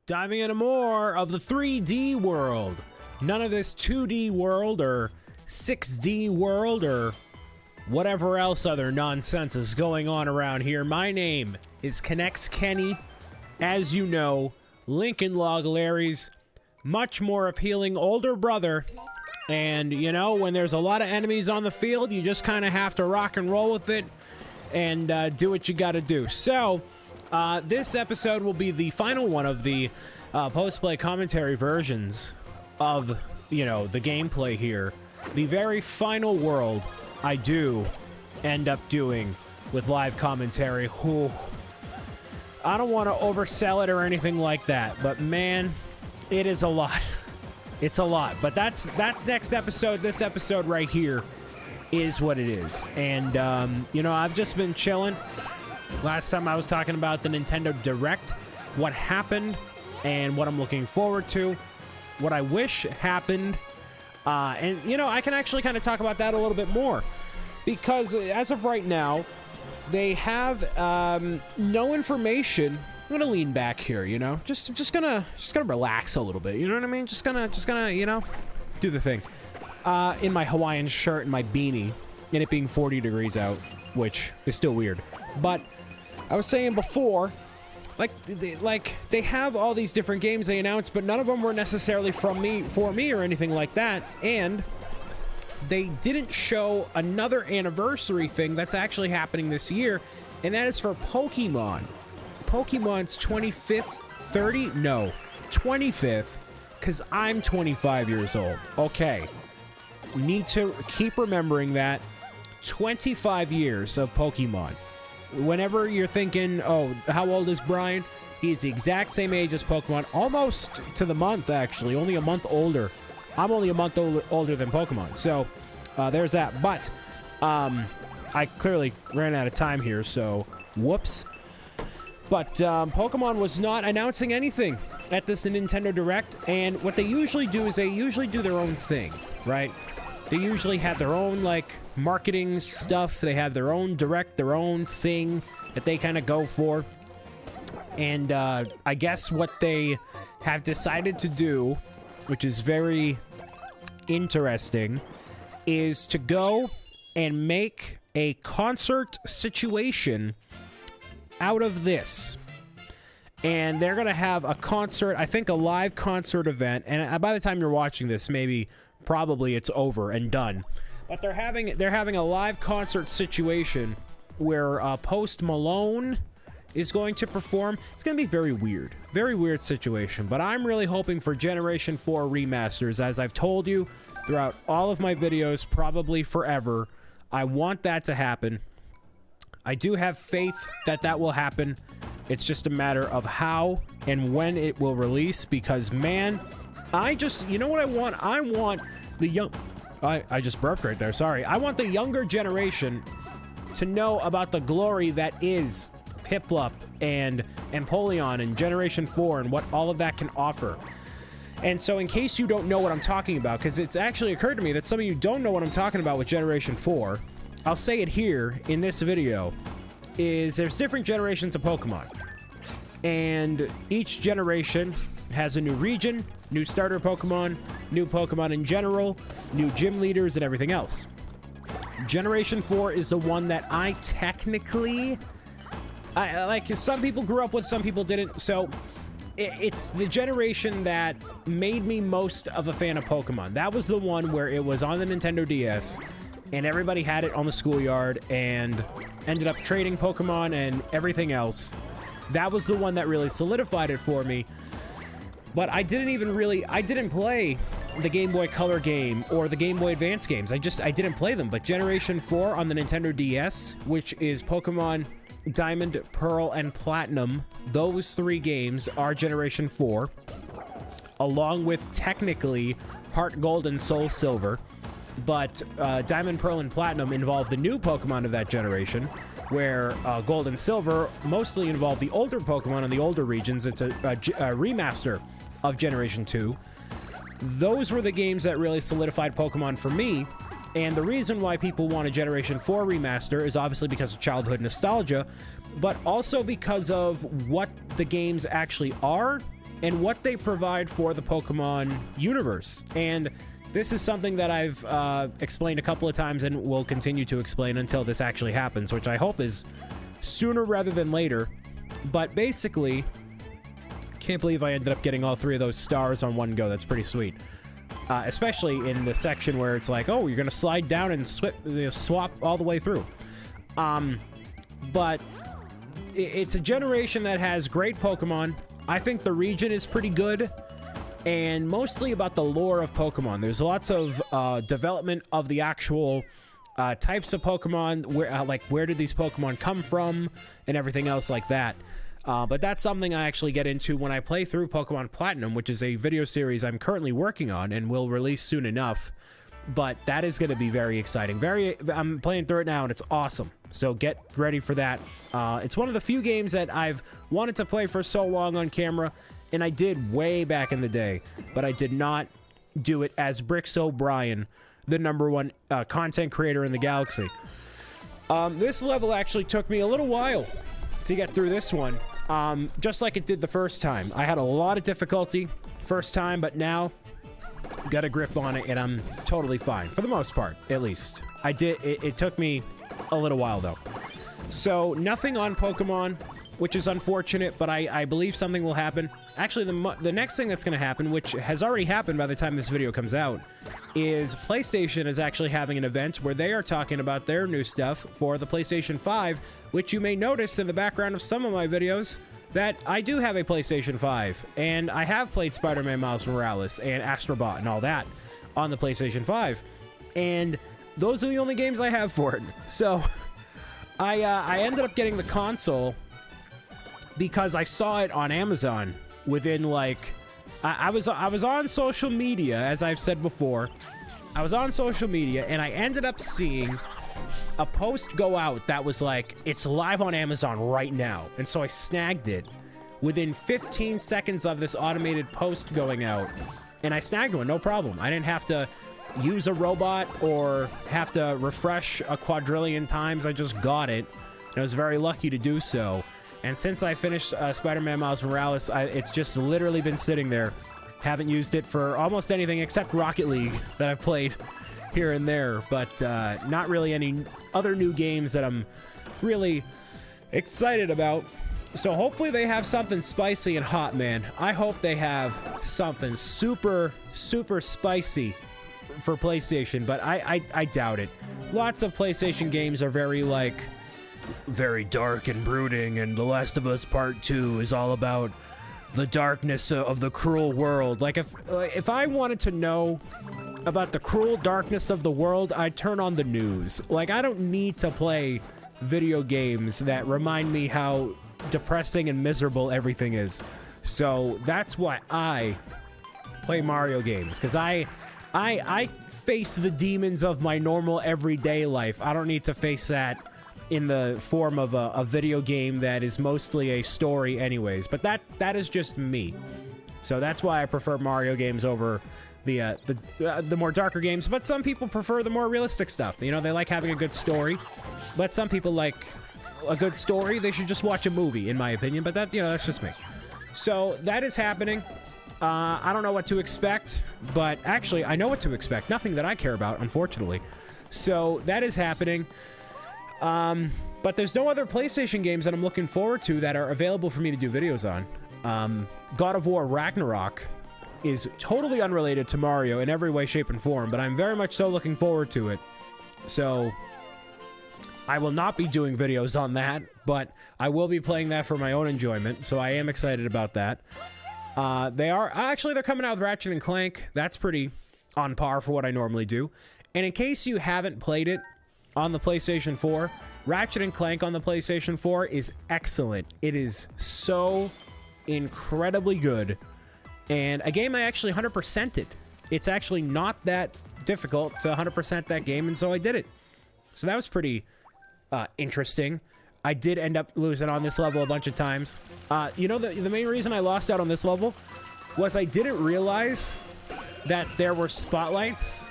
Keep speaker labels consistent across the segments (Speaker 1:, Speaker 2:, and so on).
Speaker 1: Diving into more of the 3D world. None of this 2D world or 6D world or whatever else other nonsense is going on around here. My name is Connects Kenny. As you know, Lincoln Log Larry's much more appealing older brother. And, you know, when there's a lot of enemies on the field, you just kind of have to rock and roll with it and do what you gotta do. So, this episode will be the final one of the post-play commentary versions of, you know, the gameplay here. The very final world I do end up doing with live commentary. Whew. I don't want to oversell it or anything like that, but man, it is a lot. It's a lot, but that's next episode. This episode right here is what it is. And, you know, I've just been chilling. Last time I was talking about the Nintendo Direct, what happened, and what I'm looking forward to, what I wish happened. And, you know, I can actually kind of talk about that a little bit more. Because as of right now, they have no information. I'm gonna lean back here, you know, just gonna relax a little bit. You know what I mean? Just gonna, you know, do the thing. In my Hawaiian shirt and my beanie, and it being 40 degrees out, which is still weird. But I was saying before, like they have all these different games they announced, but none of them were necessarily for me or anything like that. And they didn't show another anniversary thing that's actually happening this year, and that is for Pokemon. Pokemon's 25th, 25th, because I'm 25 years old. Okay. Need to keep remembering that. 25 years of Pokemon. Whenever you're thinking, oh, how old is Brian? He's the exact same age as Pokemon. Almost to the month, actually. Only a month older. I'm only a month older than Pokemon. So, there's that. But, I clearly ran out of time here, so whoops. But Pokemon was not announcing anything at this Nintendo Direct, and what they usually do is they usually do their own thing, right? They usually have their own, like, marketing stuff. They have their own Direct, their own thing that they kind of go for. And I guess what they have decided to do, which is very interesting, is to go and make a concert situation out of this. And they're gonna have a concert, I think a live concert event, and by the time you're watching this, probably it's over and done. But they're having a live concert situation where Post Malone is going to perform. It's gonna be very weird situation. But I'm really hoping for Generation 4 remasters, as I've told you throughout all of my videos, probably forever. I want that to happen. I do have faith that that will happen. It's just a matter of how and when it will release, because, man, you know what I want? I want the young... I just burped right there, sorry. I want the younger generation to know about the glory that is Piplup and Empoleon and Generation 4 and what all of that can offer. And so in case you don't know what I'm talking about, because it's actually occurred to me that some of you don't know what I'm talking about with Generation 4, I'll say it here in this video, is there's different generations of Pokemon. And each generation has a new region, new starter Pokemon, new Pokemon in general, new gym leaders, and everything else. Generation 4 is the one that I technically... like, some people grew up with, some people didn't, so... It's the generation that made me most of a fan of Pokemon. That was the one where it was on the Nintendo DS, and everybody had it on the schoolyard and ended up trading Pokemon and everything else. That was the one that really solidified it for me. But I didn't play the Game Boy Color game or the Game Boy Advance games. I didn't play them. But Generation 4 on the Nintendo DS, which is Pokemon Diamond, Pearl, and Platinum, those three games are Generation 4, along with technically Heart Gold and Soul Silver. But Diamond, Pearl, and Platinum involve the new Pokemon of that generation, where Gold and Silver mostly involve the older Pokemon in the older regions. It's a remaster of Generation 2. Those were the games that really solidified Pokemon for me, and the reason why people want a Generation 4 remaster is obviously because of childhood nostalgia, but also because of what the games actually are and what they provide for the Pokemon universe. And this is something that I've explained a couple of times and will continue to explain until this actually happens, which I hope is sooner rather than later. But basically, can't believe I ended up getting all 3 of those stars on one go. That's pretty sweet. Especially in the section where it's like, oh, you're going to slide down and swap all the way through. But it's a generation that has great Pokemon. I think the region is pretty good, and mostly about the lore of Pokemon. There's lots of development of the actual types of Pokemon, where did these Pokemon come from, and everything else like that. But that's something I actually get into when I play through Pokemon Platinum, which is a video series I'm currently working on and will release soon enough. But that is going to be very exciting. I'm playing through it now, and it's awesome. So get ready for that. It's one of the few games that I've wanted to play for so long on camera, and I did way back in the day, but I did not do it as BricksOBrian, the #1 content creator in the galaxy. This level actually took me a little while to get through this one, just like it did the first time. I had a lot of difficulty first time, but now got a grip on it, and I'm totally fine, for the most part, at least. It took me a little while, though. So, nothing on Pokemon, which is unfortunate, but I believe something will happen. Actually, the next thing that's going to happen, which has already happened by the time this video comes out, is PlayStation is actually having an event where they are talking about their new stuff for the PlayStation 5, which you may notice in the background of some of my videos that I do have a PlayStation 5, and I have played Spider-Man Miles Morales and Astrobot and all that on the PlayStation 5, and those are the only games I have for it. So I ended up getting the console because I saw it on Amazon within, like, I was on social media, as I've said before. I was on social media, and I ended up seeing a post go out that was like, it's live on Amazon right now. And so I snagged it within 15 seconds of this automated post going out, and I snagged one, no problem. I didn't have to use a robot or have to refresh a quadrillion times. I just got it, and I was very lucky to do so. And since I finished Spider-Man Miles Morales, it's just literally been sitting there. Haven't used it for almost anything except Rocket League that I've played here and there, but not really any other new games that I'm really excited about. So hopefully they have something spicy and hot, man. I hope they have something super, super spicy for PlayStation, but I doubt it. Lots of PlayStation games are very dark and brooding, and The Last of Us Part 2 is all about the darkness of the cruel world. Like, if I wanted to know about the cruel darkness of the world, I'd turn on the news. Like, I don't need to play video games that remind me how depressing and miserable everything is. So that's why I play Mario games, because I face the demons of my normal everyday life. I don't need to face that in the form of a video game that is mostly a story anyways. But that is just me. So that's why I prefer Mario games over the more darker games. But some people prefer the more realistic stuff. You know, they like having a good story. But some people like a good story. They should just watch a movie, in my opinion. But that's just me. So that is happening. I don't know what to expect, but actually I know what to expect. Nothing that I care about, unfortunately. So that is happening. But there's no other PlayStation games that I'm looking forward to that are available for me to do videos on. God of War Ragnarok is totally unrelated to Mario in every way, shape, and form, but I'm very much so looking forward to it. So I will not be doing videos on that, but I will be playing that for my own enjoyment, so I am excited about that. They're coming out with Ratchet and Clank. That's pretty on par for what I normally do. And in case you haven't played it on the PlayStation 4, Ratchet and Clank on the PlayStation 4 is excellent. It is so incredibly good. And a game I actually 100%ed. It's actually not that difficult to 100% that game, and so I did it. So that was pretty interesting. I did end up losing on this level a bunch of times. You know, the main reason I lost out on this level was I didn't realize that there were spotlights,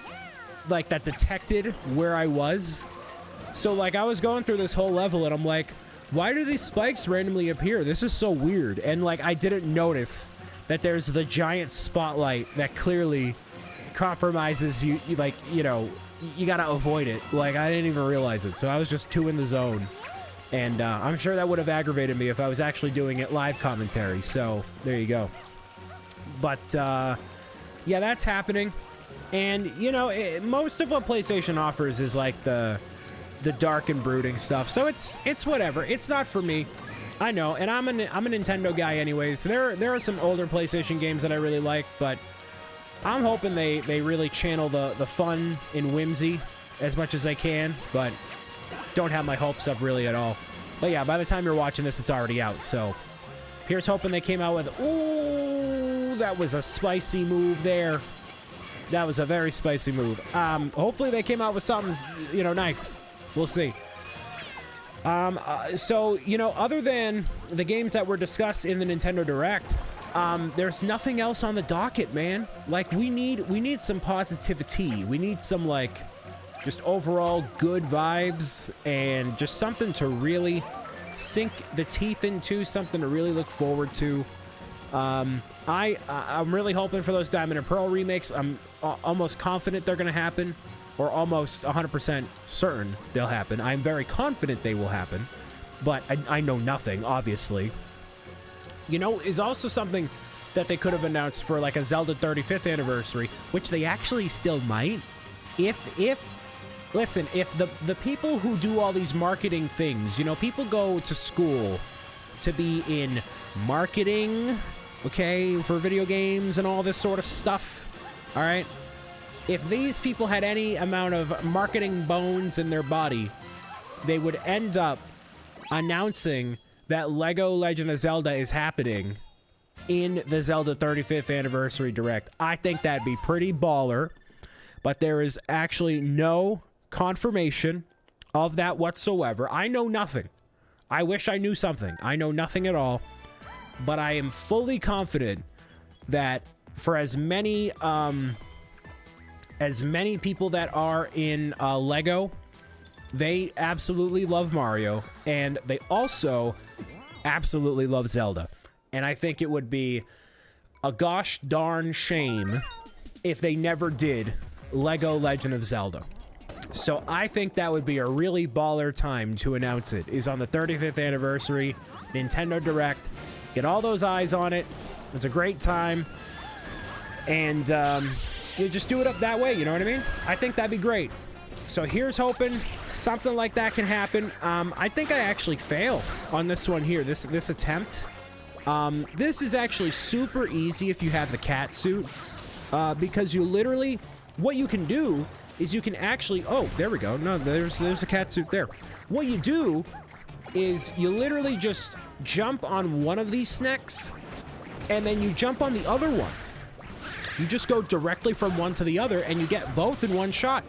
Speaker 1: like, that detected where I was. So, like, I was going through this whole level, and I'm like, why do these spikes randomly appear? This is so weird. And, like, I didn't notice that there's the giant spotlight that clearly compromises you, like, you know, you gotta avoid it. Like, I didn't even realize it, so I was just too in the zone. And I'm sure that would have aggravated me if I was actually doing it live commentary, so there you go. But, yeah, that's happening. And, you know, most of what PlayStation offers is, like, the dark and brooding stuff, so it's whatever. It's not for me. I know, and I'm a Nintendo guy anyways. So there are some older PlayStation games that I really like, but I'm hoping they really channel the fun and whimsy as much as they can, but don't have my hopes up really at all. But yeah, by the time you're watching this, it's already out, so here's hoping they came out with... Ooh, that was a spicy move there. That was a very spicy move. Hopefully they came out with something, you know, nice. We'll see. So, you know, other than the games that were discussed in the Nintendo Direct, there's nothing else on the docket, man. Like, we need some positivity. We need some, like, just overall good vibes and just something to really sink the teeth into, something to really look forward to. I'm really hoping for those Diamond and Pearl remakes. I'm almost confident they're going to happen. Or almost 100% certain they'll happen. I'm very confident they will happen, but I know nothing, obviously. You know, is also something that they could have announced for, like, a Zelda 35th anniversary, which they actually still might. Listen, if the people who do all these marketing things, you know, people go to school to be in marketing, okay, for video games and all this sort of stuff, all right? If these people had any amount of marketing bones in their body, they would end up announcing that LEGO Legend of Zelda is happening in the Zelda 35th Anniversary Direct. I think that'd be pretty baller, but there is actually no confirmation of that whatsoever. I know nothing. I wish I knew something. I know nothing at all, but I am fully confident that for as many people that are in LEGO, they absolutely love Mario, and they also absolutely love Zelda. And I think it would be a gosh darn shame if they never did LEGO Legend of Zelda. So I think that would be a really baller time to announce it, is on the 35th anniversary, Nintendo Direct. Get all those eyes on it. It's a great time. And, you just do it up that way, you know what I mean? I think that'd be great. So here's hoping something like that can happen. I think I actually fail on this one here, this attempt. This is actually super easy if you have the cat suit, because you literally, what you can do is you can actually, oh, there we go. No, there's a cat suit there. What you do is you literally just jump on one of these snacks, and then you jump on the other one. You just go directly from one to the other, and you get both in one shot.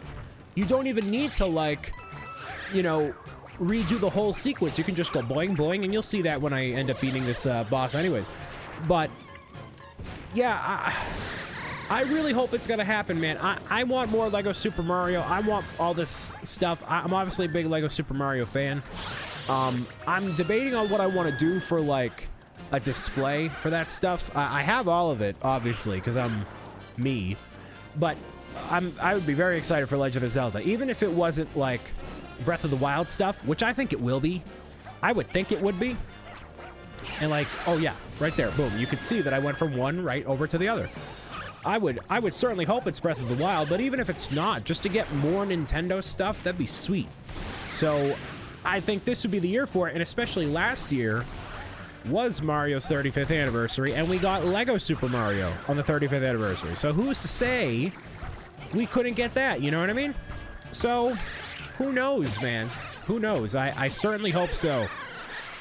Speaker 1: You don't even need to, like, you know, redo the whole sequence. You can just go boing, boing, and you'll see that when I end up beating this boss anyways. But, yeah, I really hope it's gonna happen, man. I want more Lego Super Mario. I want all this stuff. I'm obviously a big Lego Super Mario fan. I'm debating on what I want to do for, like, a display for that stuff. I have all of it, obviously, because I'm me, but I would be very excited for Legend of Zelda, even if it wasn't like Breath of the Wild stuff, which I think it will be. I would think it would be. And, like, oh yeah, right there, boom, you could see that I went from one right over to the other. I would certainly hope it's Breath of the Wild, but even if it's not, just to get more Nintendo stuff, that'd be sweet. So I think this would be the year for it, and especially last year was Mario's 35th anniversary, and we got Lego Super Mario on the 35th anniversary. So who's to say we couldn't get that, you know what I mean? So who knows, man? Who knows? I certainly hope so.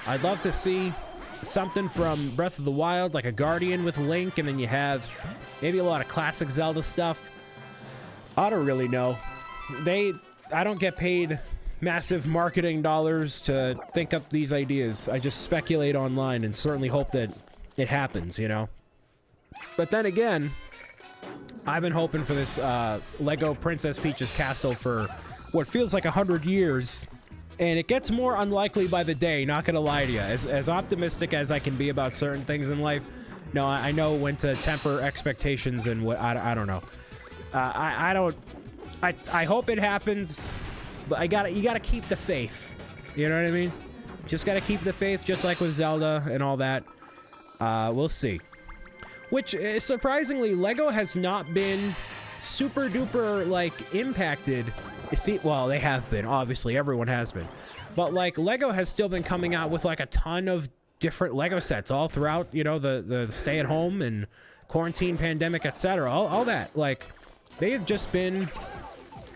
Speaker 1: I'd love to see something from Breath of the Wild, like a Guardian with Link, and then you have maybe a lot of classic Zelda stuff. I don't really know. I don't get paid massive marketing dollars to think up these ideas. I just speculate online and certainly hope that it happens, you know? But then again, I've been hoping for this Lego Princess Peach's castle for what feels like 100 years, and it gets more unlikely by the day, not gonna lie to you. As optimistic as I can be about certain things in life, No, I know when to temper expectations and what, I don't know. I hope it happens, but you gotta keep the faith. You know what I mean? Just gotta keep the faith, just like with Zelda and all that. We'll see. Which, surprisingly, LEGO has not been super duper, like, impacted. See, well, they have been, obviously, everyone has been. But, like, LEGO has still been coming out with, like, a ton of different LEGO sets all throughout, you know, the stay-at-home and quarantine, pandemic, etc. All that. Like, they have just been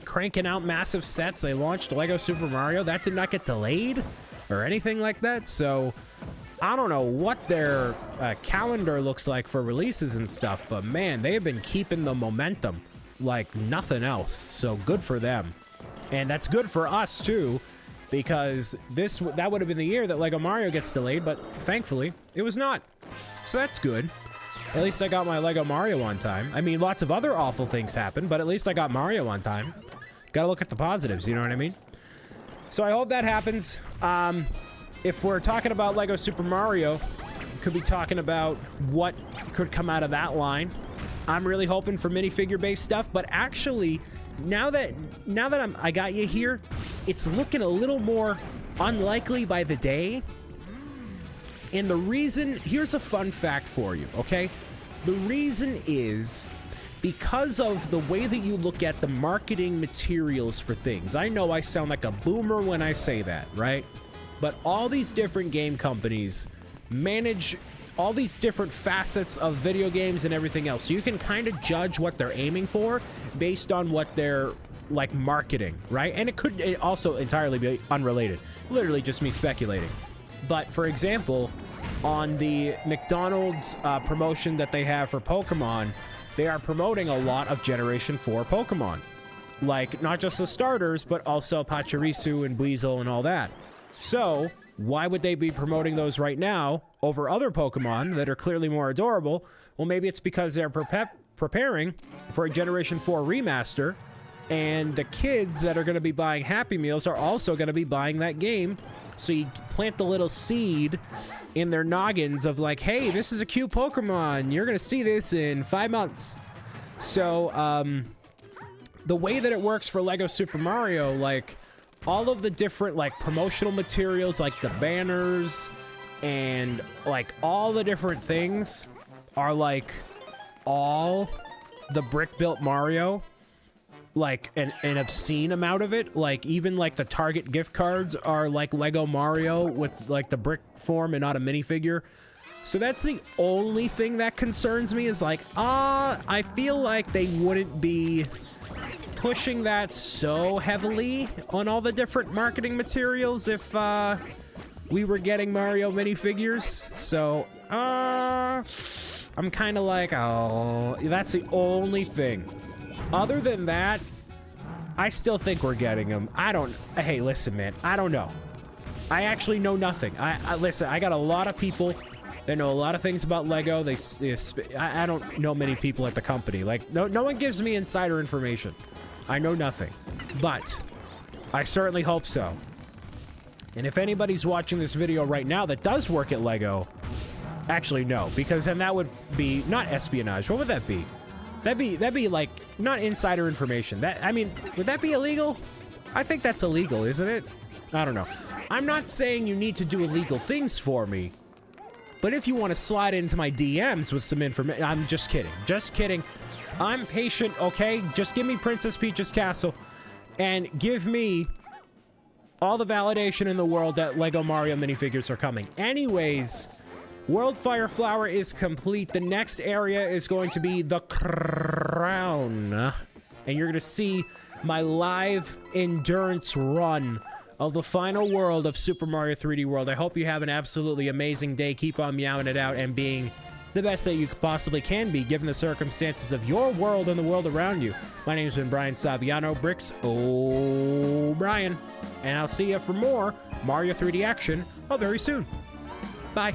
Speaker 1: cranking out massive sets. They launched LEGO Super Mario. That did not get delayed or anything like that, so I don't know what their calendar looks like for releases and stuff, but man, they have been keeping the momentum like nothing else, so good for them. And that's good for us too, because that would have been the year that LEGO Mario gets delayed, but thankfully it was not, so that's good. At least I got my LEGO Mario on time. I mean, lots of other awful things happened, but at least I got Mario on time. Gotta look at the positives, you know what I mean? So I hope that happens. If we're talking about LEGO Super Mario, could be talking about what could come out of that line. I'm really hoping for minifigure-based stuff, but actually, now that I got you here, it's looking a little more unlikely by the day. And the reason, here's a fun fact for you, okay? The reason is because of the way that you look at the marketing materials for things. I know I sound like a boomer when I say that, right? But all these different game companies manage all these different facets of video games and everything else. So you can kind of judge what they're aiming for based on what they're, like, marketing, right? And it could also entirely be unrelated. Literally just me speculating. But, for example, on the McDonald's promotion that they have for Pokemon, they are promoting a lot of Generation 4 Pokemon. Like, not just the starters, but also Pachirisu and Weasel and all that. So, why would they be promoting those right now over other Pokemon that are clearly more adorable? Well, maybe it's because they're preparing for a Generation 4 remaster, and the kids that are going to be buying Happy Meals are also going to be buying that game. So you plant the little seed in their noggins of like, hey, this is a cute Pokemon. You're going to see this in 5 months. So, the way that it works for LEGO Super Mario, like, all of the different, like, promotional materials, like the banners and, like, all the different things are, like, all the brick-built Mario. Like, an obscene amount of it. Like, even, like, the Target gift cards are, like, Lego Mario with, like, the brick form and not a minifigure. So that's the only thing that concerns me is, like, I feel like they wouldn't be pushing that so heavily on all the different marketing materials if, we were getting Mario minifigures. So, I'm kind of like, oh, that's the only thing. Other than that, I still think we're getting them. Hey, listen, man, I don't know. I actually know nothing. Listen, I got a lot of people that know a lot of things about LEGO. I don't know many people at the company. Like, no one gives me insider information. I know nothing. But I certainly hope so. And if anybody's watching this video right now that does work at LEGO, actually, no, because then that would be not espionage. What would that be? That'd be like not insider information. I mean, would that be illegal? I think that's illegal, isn't it? I don't know. I'm not saying you need to do illegal things for me, but if you want to slide into my DMs with some information, I'm just kidding. Just kidding. I'm patient, okay? Just give me Princess Peach's castle and give me all the validation in the world that Lego Mario minifigures are coming. Anyways, World Fire Flower is complete. The next area is going to be the crown. And you're going to see my live endurance run of the final world of Super Mario 3D World. I hope you have an absolutely amazing day. Keep on meowing it out and being the best that you possibly can be, given the circumstances of your world and the world around you. My name's been Brian Saviano, BricksOBrian, and I'll see you for more Mario 3D action very soon. Bye.